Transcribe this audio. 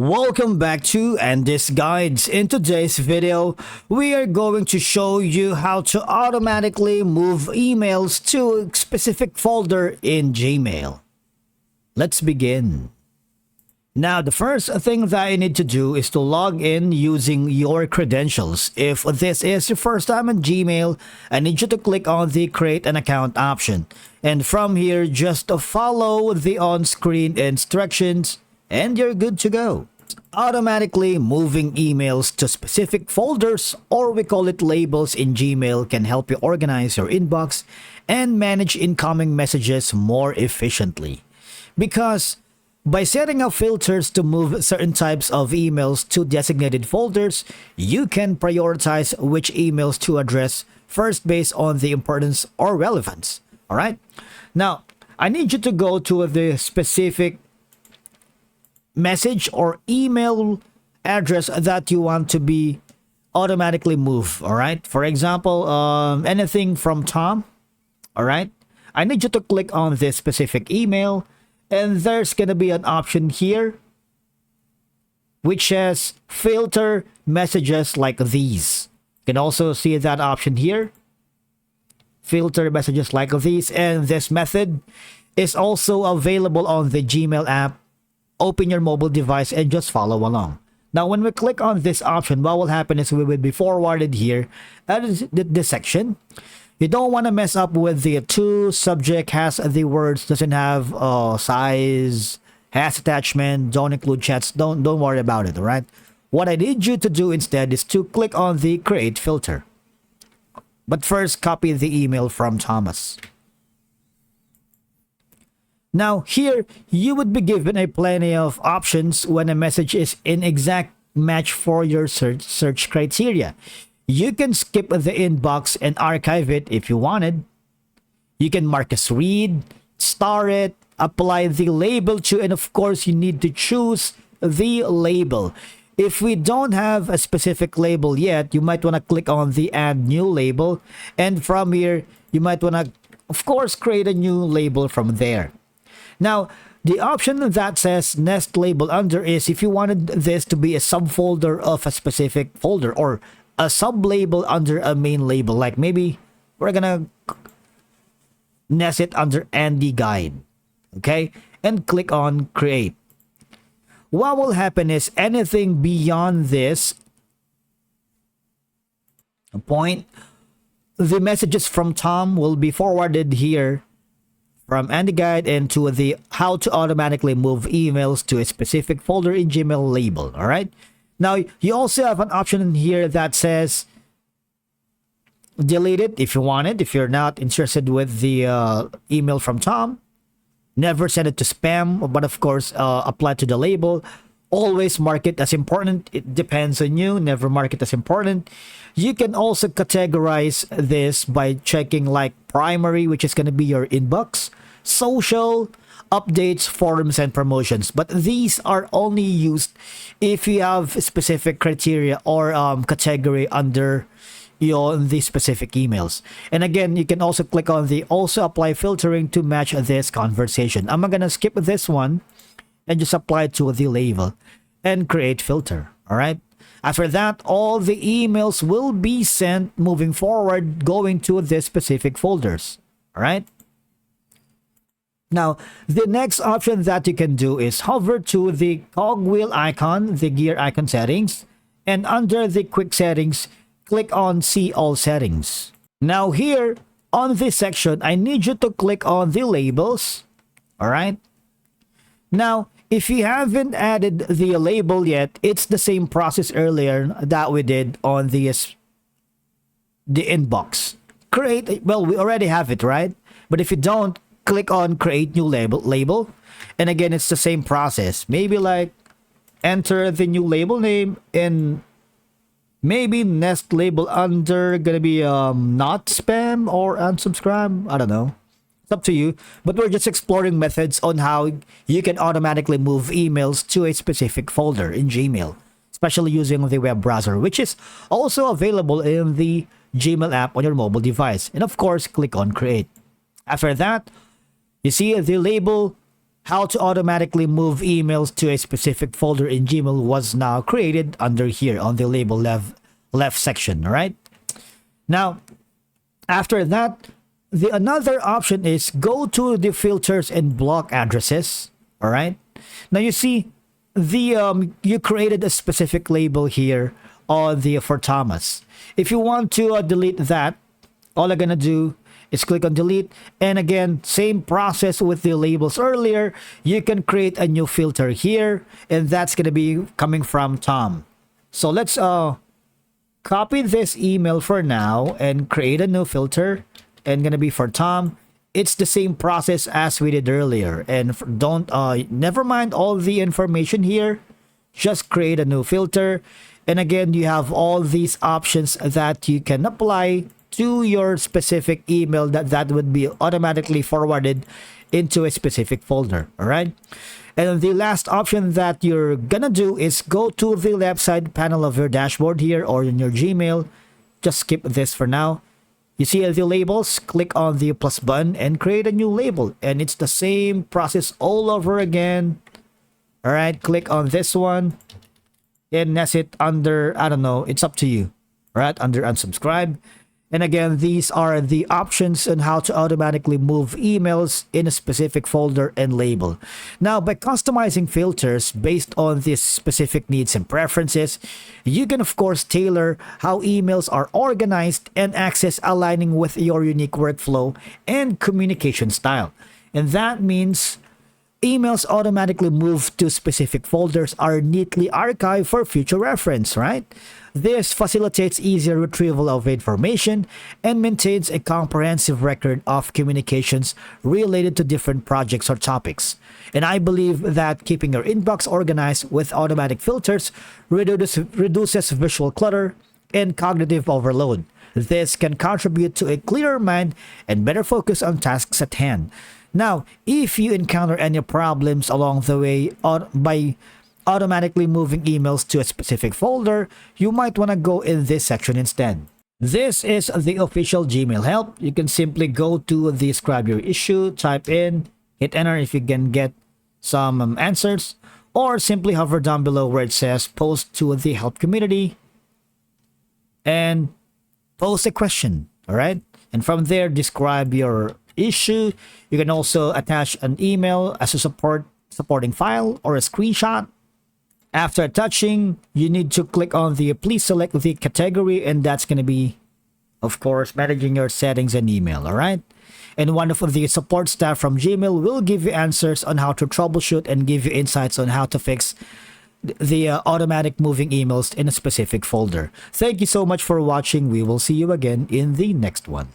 Welcome back to Andy's Guides. In today's video, we are going to show you how to automatically move emails to a specific folder in Gmail. Let's begin. Now, the first thing that you need to do is to log in using your credentials. If this is your first time on Gmail, I need you to click on the Create an Account option. And from here, just follow the on-screen instructions and you're good to go. Automatically moving emails to specific folders, or we call it labels, in Gmail can help you organize your inbox and manage incoming messages more efficiently. Because by setting up filters to move certain types of emails to designated folders, you can prioritize which emails to address first based on the importance or relevance. Alright? Now, I need you to go to the specific message or email address that you want to be automatically moved. Alright? For example, anything from Tom. Alright? I need you to click on this specific email. And there's going to be an option here which says filter messages like these. You can also see that option here. Filter messages like these. And this method is also available on the Gmail app. Open your mobile device and just follow along. Now, when we click on this option, what will happen is we will be forwarded here at this section. You don't want to mess up with the to, subject has the words, doesn't have size, has attachment, don't include chats. Don't worry about it, all right? What I need you to do instead is to click on the create filter. But first, copy the email from Thomas. Now here, you would be given a plenty of options when a message is in exact match for your search criteria. You can skip the inbox and archive it if you wanted. You can mark as read, star it, apply the label to, and of course you need to choose the label. If we don't have a specific label yet, you might want to click on the add new label, and from here you might want to, of course, create a new label from there. Now, the option that says nest label under is if you wanted this to be a subfolder of a specific folder, or a sub-label under a main label. Like maybe we're gonna nest it under Andy Guide. Okay? And click on create. What will happen is anything beyond this point, the messages from Tom will be forwarded here from Andy Guide into the how to automatically move emails to a specific folder in Gmail label. Alright? Now, you also have an option in here that says delete it if you want it. If you're not interested with the email from Tom, never send it to spam, but of course, apply to the label. Always mark it as important. It depends on you. Never mark it as important. You can also categorize this by checking like primary, which is going to be your inbox, social, updates, forums, and promotions. But these are only used if you have specific criteria or category under the specific emails. And again, you can also click on the also apply filtering to match this conversation. I'm gonna skip this one and just apply it to the label and create filter. All right. After that, all the emails will be sent moving forward going to the specific folders. All right. Now, the next option that you can do is hover to the cogwheel icon, the gear icon settings, and under the quick settings, click on see all settings. Now here, on this section, I need you to click on the labels. Alright? Now, if you haven't added the label yet, it's the same process earlier that we did on the inbox. Create, well, we already have it, right? But if you don't, click on create new label, and again it's the same process. Maybe like enter the new label name and maybe nest label under gonna be not spam or unsubscribe. I don't know, it's up to you, but we're just exploring methods on how you can automatically move emails to a specific folder in Gmail, especially using the web browser, which is also available in the Gmail app on your mobile device. And of course, click on create. After that, you see the label how to automatically move emails to a specific folder in Gmail was now created under here on the label left section. All right. Now, after that, the another option is go to the filters and block addresses. All right. Now you see the you created a specific label here on the for Thomas. If you want to delete that, all I'm gonna do is click on delete, and again, same process with the labels earlier. You can create a new filter here, and that's gonna be coming from Tom. So let's copy this email for now and create a new filter, and gonna be for Tom. It's the same process as we did earlier, and don't never mind all the information here, just create a new filter. And again, you have all these options that you can apply to your specific email that would be automatically forwarded into a specific folder. All right. And the last option that you're gonna do is go to the left side panel of your dashboard here or in your Gmail. Just skip this for now. You see the labels, click on the plus button and create a new label. And it's the same process all over again. All right, click on this one and nest it under, I don't know, it's up to you. All right, under unsubscribe. And again, these are the options on how to automatically move emails in a specific folder and label. Now, by customizing filters based on these specific needs and preferences, you can of course tailor how emails are organized and access aligning with your unique workflow and communication style. And that means emails automatically moved to specific folders are neatly archived for future reference, right? This facilitates easier retrieval of information and maintains a comprehensive record of communications related to different projects or topics. And I believe that keeping your inbox organized with automatic filters reduces visual clutter and cognitive overload. This can contribute to a clearer mind and better focus on tasks at hand. Now, if you encounter any problems along the way by automatically moving emails to a specific folder, you might want to go in this section instead. This is the official Gmail help. You can simply go to describe your issue, type in, hit enter if you can get some answers, or simply hover down below where it says post to the help community and post a question. All right. And from there, describe your issue. You can also attach an email as a supporting file or a screenshot. After attaching, you need to click on the please select the category, and that's going to be, of course, managing your settings and email. All right. And one of the support staff from Gmail will give you answers on how to troubleshoot and give you insights on how to fix the automatic moving emails in a specific folder. Thank you so much for watching. We will see you again in the next one.